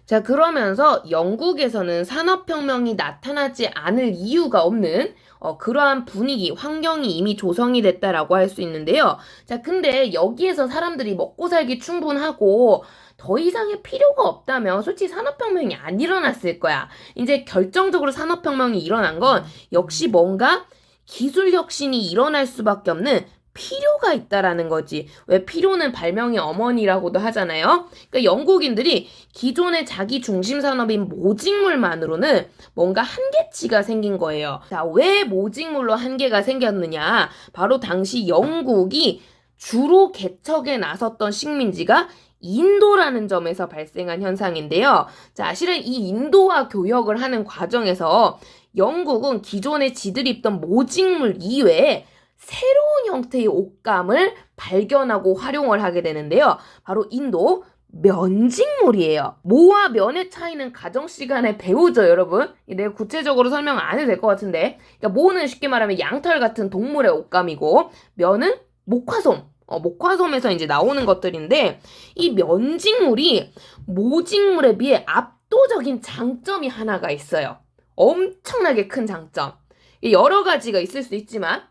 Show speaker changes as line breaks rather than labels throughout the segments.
자, 그러면서 영국에서는 산업혁명이 나타나지 않을 이유가 없는 그러한 분위기, 환경이 이미 조성이 됐다라고 할 수 있는데요. 자, 근데 여기에서 사람들이 먹고 살기 충분하고 더 이상의 필요가 없다면 솔직히 산업혁명이 안 일어났을 거야. 이제 결정적으로 산업혁명이 일어난 건 역시 뭔가 기술 혁신이 일어날 수밖에 없는 필요가 있다라는 거지. 왜 필요는 발명의 어머니라고도 하잖아요. 그러니까 영국인들이 기존의 자기 중심 산업인 모직물만으로는 뭔가 한계치가 생긴 거예요. 자, 왜 모직물로 한계가 생겼느냐? 바로 당시 영국이 주로 개척에 나섰던 식민지가 인도라는 점에서 발생한 현상인데요. 자, 실은 이 인도화 교역을 하는 과정에서 영국은 기존에 지들이 입던 모직물 이외에 새로운 형태의 옷감을 발견하고 활용을 하게 되는데요. 바로 인도 면직물이에요. 모와 면의 차이는 가정 시간에 배우죠, 여러분. 내가 구체적으로 설명 안 해도 될 것 같은데, 그러니까 모는 쉽게 말하면 양털 같은 동물의 옷감이고, 면은 목화솜. 목화솜에서 이제 나오는 것들인데, 이 면직물이 모직물에 비해 압도적인 장점이 하나가 있어요. 엄청나게 큰 장점. 여러 가지가 있을 수 있지만,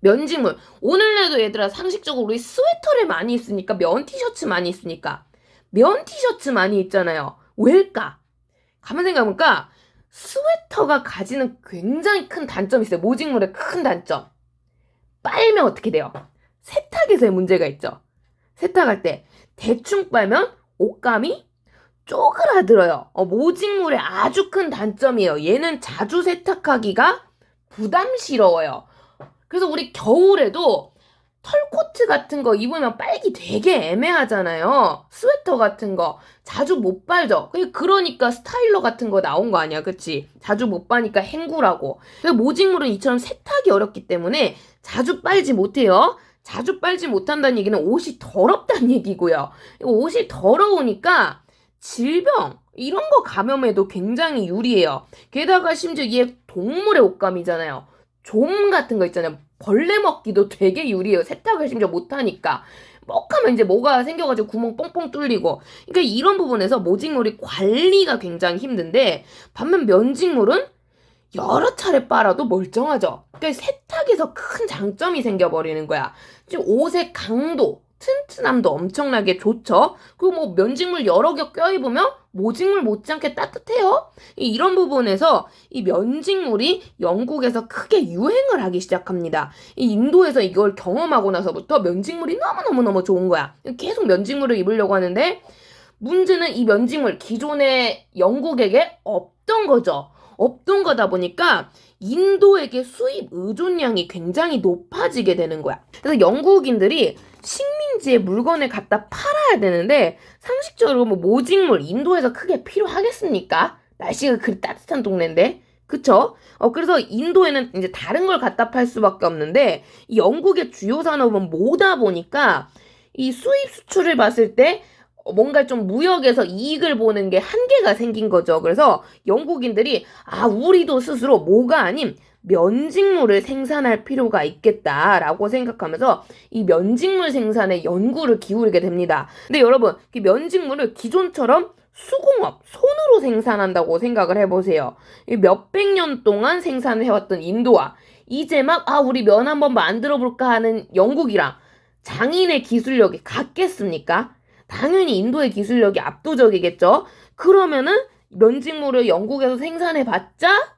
면직물. 오늘날도 얘들아 상식적으로 우리 스웨터를 많이 입으니까 면 티셔츠 많이 입으니까 면 티셔츠 많이 입잖아요. 왜일까? 가만 생각해보니까 스웨터가 가지는 굉장히 큰 단점이 있어요. 모직물의 큰 단점. 빨면 어떻게 돼요? 세탁에서의 문제가 있죠. 세탁할 때 대충 빨면 옷감이 쪼그라들어요. 모직물의 아주 큰 단점이에요. 얘는 자주 세탁하기가 부담스러워요. 그래서 우리 겨울에도 털코트 같은 거 입으면 빨기 되게 애매하잖아요. 스웨터 같은 거 자주 못 빨죠. 그러니까 스타일러 같은 거 나온 거 아니야, 그치? 자주 못 빠니까 헹구라고. 그래서 모직물은 이처럼 세탁이 어렵기 때문에 자주 빨지 못해요. 자주 빨지 못한다는 얘기는 옷이 더럽다는 얘기고요. 옷이 더러우니까 질병 이런 거 감염에도 굉장히 유리해요. 게다가 심지어 얘 동물의 옷감이잖아요. 좀 같은 거 있잖아요. 벌레 먹기도 되게 유리해요. 세탁을 심지어 못하니까. 먹하면 이제 뭐가 생겨가지고 구멍 뻥뻥 뚫리고. 그러니까 이런 부분에서 모직물이 관리가 굉장히 힘든데 반면 면직물은 여러 차례 빨아도 멀쩡하죠. 그러니까 세탁에서 큰 장점이 생겨버리는 거야. 지금 옷의 강도, 튼튼함도 엄청나게 좋죠. 그리고 뭐 면직물 여러 겹 껴입으면 모직물 못지않게 따뜻해요. 이런 부분에서 이 면직물이 영국에서 크게 유행을 하기 시작합니다. 이 인도에서 이걸 경험하고 나서부터 면직물이 너무너무너무 좋은 거야. 계속 면직물을 입으려고 하는데 문제는 이 면직물 기존의 영국에게 없던 거죠. 없던 거다 보니까 인도에게 수입 의존량이 굉장히 높아지게 되는 거야. 그래서 영국인들이 식민지에 물건을 갖다 팔아야 되는데 상식적으로 뭐 모직물 인도에서 크게 필요하겠습니까? 날씨가 그리 따뜻한 동네인데. 그쵸? 그래서 인도에는 이제 다른 걸 갖다 팔 수밖에 없는데 이 영국의 주요 산업은 뭐다 보니까 이 수입 수출을 봤을 때 뭔가 좀 무역에서 이익을 보는 게 한계가 생긴 거죠. 그래서 영국인들이 우리도 스스로 뭐가 아닌 면직물을 생산할 필요가 있겠다라고 생각하면서 이 면직물 생산에 연구를 기울이게 됩니다. 근데 여러분, 이 면직물을 기존처럼 수공업, 손으로 생산한다고 생각을 해보세요. 몇백 년 동안 생산을 해왔던 인도와 이제 막 우리 면 한번 만들어 볼까 하는 영국이랑 장인의 기술력이 같겠습니까? 당연히 인도의 기술력이 압도적이겠죠. 그러면은 면직물을 영국에서 생산해봤자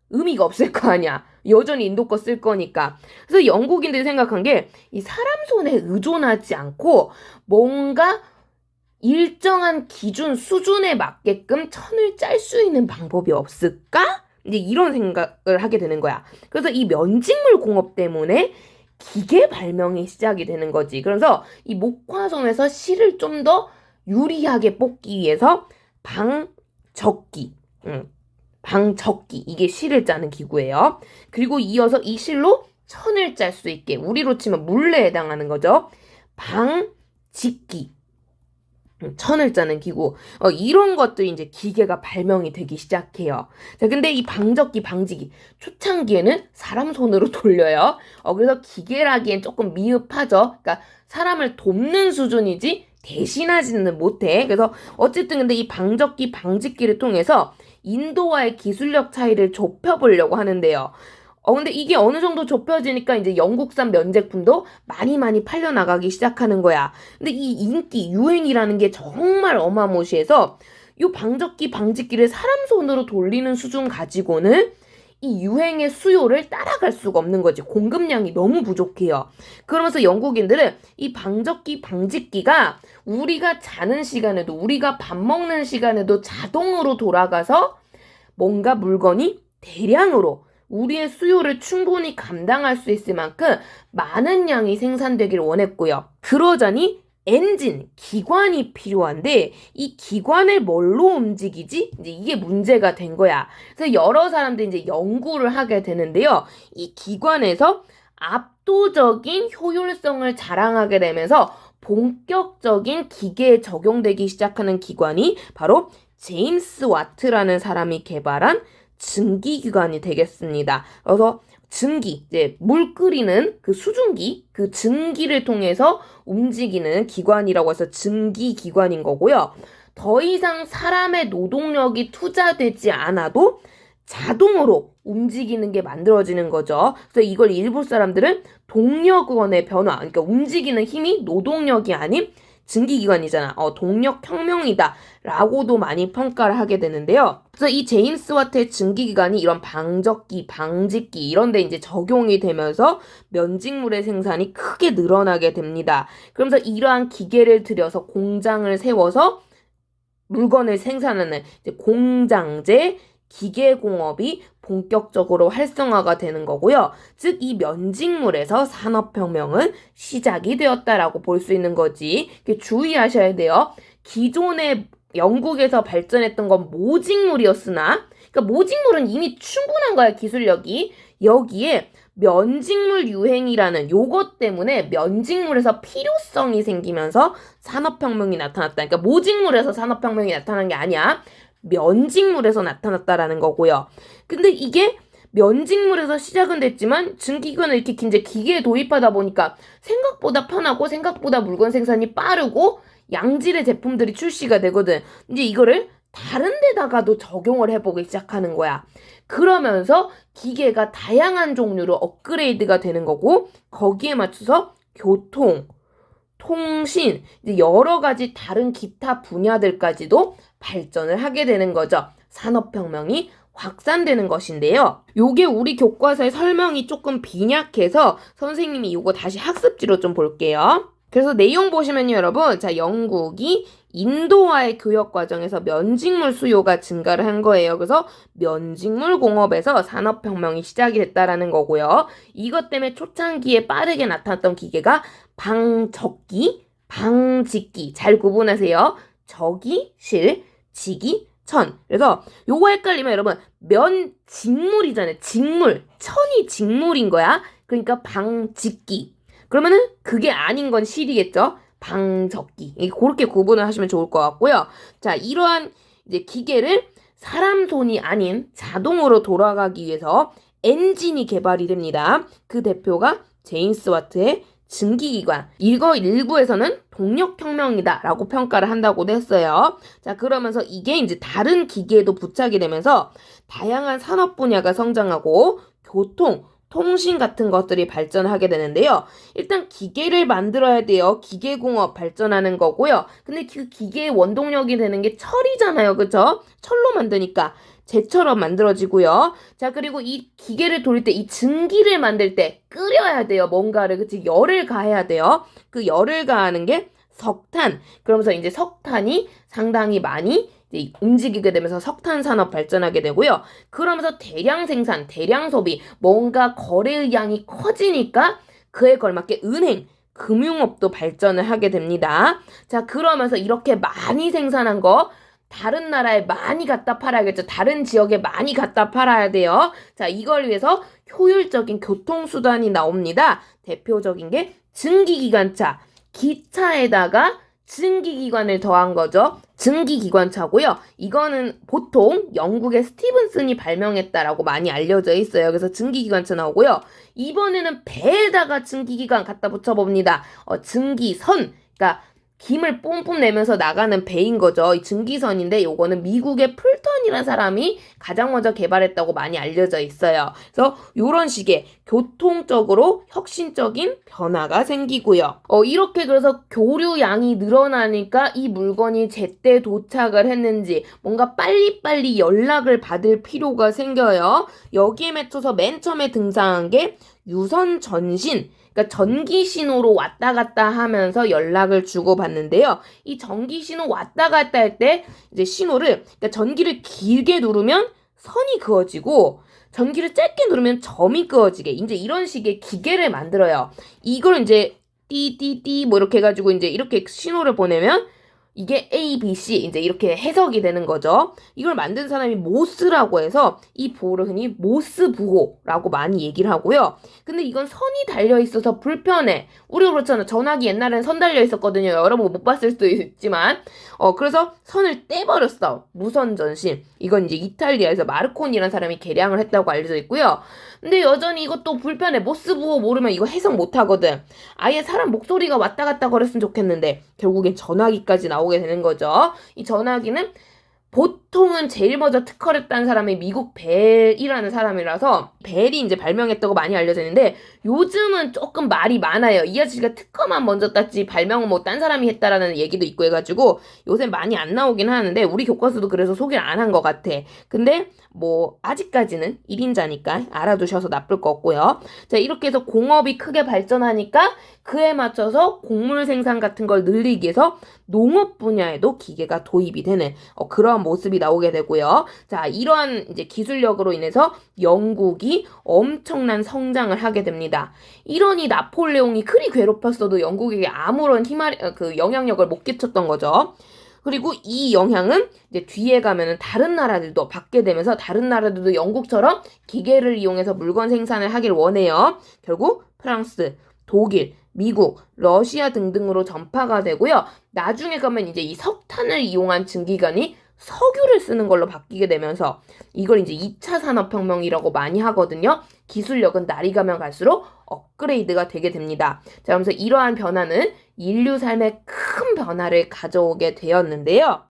의미가 없을 거 아니야. 여전히 인도 거 쓸 거니까. 그래서 영국인들이 생각한 게 이 사람 손에 의존하지 않고 뭔가 일정한 기준 수준에 맞게끔 천을 짤 수 있는 방법이 없을까? 이제 이런 생각을 하게 되는 거야. 그래서 이 면직물 공업 때문에 기계 발명이 시작이 되는 거지. 그래서 이 목화솜에서 실을 좀 더 유리하게 뽑기 위해서 방적기, 방적기 이게 실을 짜는 기구예요. 그리고 이어서 이 실로 천을 짤 수 있게 우리로 치면 물레에 해당하는 거죠. 방직기, 천을 짜는 기구. 이런 것들이 이제 기계가 발명이 되기 시작해요. 자, 근데 이 방적기, 방지기. 초창기에는 사람 손으로 돌려요. 그래서 기계라기엔 조금 미흡하죠. 그러니까 사람을 돕는 수준이지 대신하지는 못해. 그래서 어쨌든 근데 이 방적기, 방직기를 통해서 인도와의 기술력 차이를 좁혀보려고 하는데요. 근데 이게 어느 정도 좁혀지니까 이제 영국산 면제품도 많이 팔려나가기 시작하는 거야. 근데 이 인기, 유행이라는 게 정말 어마무시해서 요 방적기, 방직기를 사람 손으로 돌리는 수준 가지고는 이 유행의 수요를 따라갈 수가 없는 거지. 공급량이 너무 부족해요. 그러면서 영국인들은 이 방적기, 방직기가 우리가 자는 시간에도, 우리가 밥 먹는 시간에도 자동으로 돌아가서 뭔가 물건이 대량으로 우리의 수요를 충분히 감당할 수 있을 만큼 많은 양이 생산되기를 원했고요. 그러자니 엔진, 기관이 필요한데 이 기관을 뭘로 움직이지? 이제 이게 문제가 된 거야. 그래서 여러 사람들이 이제 연구를 하게 되는데요. 이 기관에서 압도적인 효율성을 자랑하게 되면서 본격적인 기계에 적용되기 시작하는 기관이 바로 제임스 와트라는 사람이 개발한 증기기관이 되겠습니다. 그래서 증기, 이제 물 끓이는 그 수증기, 그 증기를 통해서 움직이는 기관이라고 해서 증기기관인 거고요. 더 이상 사람의 노동력이 투자되지 않아도 자동으로 움직이는 게 만들어지는 거죠. 그래서 이걸 일부 사람들은 동력원의 변화, 그러니까 움직이는 힘이 노동력이 아닌 증기기관이잖아. 동력혁명이다. 라고도 많이 평가를 하게 되는데요. 그래서 이 제임스 와트의 증기기관이 이런 방적기, 방직기 이런 데 이제 적용이 되면서 면직물의 생산이 크게 늘어나게 됩니다. 그러면서 이러한 기계를 들여서 공장을 세워서 물건을 생산하는 이제 공장제, 기계공업이 본격적으로 활성화가 되는 거고요. 즉 이 면직물에서 산업혁명은 시작이 되었다라고 볼 수 있는 거지. 주의하셔야 돼요. 기존의 영국에서 발전했던 건 모직물이었으나, 그러니까 모직물은 이미 충분한 거야, 기술력이. 여기에 면직물 유행이라는 요것 때문에 면직물에서 필요성이 생기면서 산업혁명이 나타났다. 그러니까 모직물에서 산업혁명이 나타난 게 아니야. 면직물에서 나타났다라는 거고요. 근데 이게 면직물에서 시작은 됐지만 증기기관을 이렇게 이제 기계에 도입하다 보니까 생각보다 편하고 생각보다 물건 생산이 빠르고 양질의 제품들이 출시가 되거든. 이제 이거를 다른 데다가도 적용을 해보기 시작하는 거야. 그러면서 기계가 다양한 종류로 업그레이드가 되는 거고 거기에 맞춰서 교통, 통신, 이제 여러 가지 다른 기타 분야들까지도 발전을 하게 되는 거죠. 산업혁명이 확산되는 것인데요. 요게 우리 교과서의 설명이 조금 빈약해서 선생님이 요거 다시 학습지로 좀 볼게요. 그래서 내용 보시면요, 여러분. 자, 영국이 인도와의 교역 과정에서 면직물 수요가 증가를 한 거예요. 그래서 면직물 공업에서 산업혁명이 시작이 됐다라는 거고요. 이것 때문에 초창기에 빠르게 나타났던 기계가 방적기, 방직기. 잘 구분하세요. 적이 실, 직이 천. 그래서 요거 헷갈리면 여러분 면직물이잖아요. 직물. 천이 직물인 거야. 그러니까 방직기. 그러면은 그게 아닌 건 실이겠죠. 방적기. 그렇게 구분을 하시면 좋을 것 같고요. 자, 이러한 이제 기계를 사람 손이 아닌 자동으로 돌아가기 위해서 엔진이 개발이 됩니다. 그 대표가 제임스 와트의 증기기관. 이거 일부에서는 동력혁명이다 라고 평가를 한다고도 했어요. 자, 그러면서 이게 이제 다른 기계에도 부착이 되면서 다양한 산업 분야가 성장하고 교통, 통신 같은 것들이 발전하게 되는데요. 일단 기계를 만들어야 돼요. 기계공업 발전하는 거고요. 근데 그 기계의 원동력이 되는 게 철이잖아요. 그쵸? 철로 만드니까 재처럼 만들어지고요. 자, 그리고 이 기계를 돌릴 때, 이 증기를 만들 때 끓여야 돼요. 뭔가를, 그치? 열을 가해야 돼요. 그 열을 가하는 게 석탄. 그러면서 이제 석탄이 상당히 많이 이제 움직이게 되면서 석탄 산업 발전하게 되고요. 그러면서 대량 생산, 대량 소비, 뭔가 거래의 양이 커지니까 그에 걸맞게 은행, 금융업도 발전을 하게 됩니다. 자, 그러면서 이렇게 많이 생산한 거 다른 나라에 많이 갖다 팔아야겠죠. 다른 지역에 많이 갖다 팔아야 돼요. 자, 이걸 위해서 효율적인 교통수단이 나옵니다. 대표적인 게 증기기관차. 기차에다가 증기기관을 더한 거죠. 증기기관차고요. 이거는 보통 영국의 스티븐슨이 발명했다라고 많이 알려져 있어요. 그래서 증기기관차 나오고요. 이번에는 배에다가 증기기관 갖다 붙여봅니다. 증기선. 그러니까 김을 뿜뿜 내면서 나가는 배인 거죠. 이 증기선인데 요거는 미국의 풀턴이라는 사람이 가장 먼저 개발했다고 많이 알려져 있어요. 그래서 요런 식의 교통적으로 혁신적인 변화가 생기고요. 이렇게 그래서 교류량이 늘어나니까 이 물건이 제때 도착을 했는지 뭔가 빨리빨리 연락을 받을 필요가 생겨요. 여기에 맞춰서 맨 처음에 등장한 게 유선 전신, 그러니까 전기 신호로 왔다 갔다 하면서 연락을 주고받는데요. 이 전기 신호 왔다 갔다 할 때 이제 신호를, 그러니까 전기를 길게 누르면 선이 그어지고 전기를 짧게 누르면 점이 그어지게 이제 이런 식의 기계를 만들어요. 이걸 이제 띠띠띠 뭐 이렇게 해가지고 이제 이렇게 신호를 보내면 이게 A, B, C 이제 이렇게 해석이 되는 거죠. 이걸 만든 사람이 모스라고 해서 이 보호를 흔히 모스 부호라고 많이 얘기를 하고요. 근데 이건 선이 달려 있어서 불편해. 우리가 그렇잖아. 전화기 옛날엔 선 달려 있었거든요. 여러분 못 봤을 수도 있지만 그래서 선을 떼버렸어. 무선 전신. 이건 이제 이탈리아에서 마르코니라는 사람이 개량을 했다고 알려져 있고요. 근데 여전히 이것도 불편해. 모스 부호 모르면 이거 해석 못 하거든. 아예 사람 목소리가 왔다 갔다 거렸으면 좋겠는데 결국엔 전화기까지 나오게 되는 거죠. 이 전화기는 보통은 제일 먼저 특허했다는 사람이 미국 벨이라는 사람이라서 벨이 이제 발명했다고 많이 알려져 있는데 요즘은 조금 말이 많아요. 이 아저씨가 특허만 먼저 땄지 발명은 뭐 딴 사람이 했다라는 얘기도 있고 해가지고 요새 많이 안 나오긴 하는데 우리 교과서도 그래서 소개를 안 한 것 같아. 근데 뭐 아직까지는 1인자니까 알아두셔서 나쁠 거 없고요. 자, 이렇게 해서 공업이 크게 발전하니까 그에 맞춰서 곡물 생산 같은 걸 늘리기 위해서 농업 분야에도 기계가 도입이 되는 그런 모습이 나오게 되고요. 자, 이러한 이제 기술력으로 인해서 영국이 엄청난 성장을 하게 됩니다. 이러니 나폴레옹이 그리 괴롭혔어도 영국에게 아무런 영향력을 못 끼쳤던 거죠. 그리고 이 영향은 이제 뒤에 가면은 다른 나라들도 받게 되면서 다른 나라들도 영국처럼 기계를 이용해서 물건 생산을 하길 원해요. 결국 프랑스, 독일, 미국, 러시아 등등으로 전파가 되고요. 나중에 가면 이제 이 석탄을 이용한 증기관이 석유를 쓰는 걸로 바뀌게 되면서 이걸 이제 2차 산업혁명이라고 많이 하거든요. 기술력은 날이 가면 갈수록 업그레이드가 되게 됩니다. 자, 그러면서 이러한 변화는 인류 삶에 큰 변화를 가져오게 되었는데요.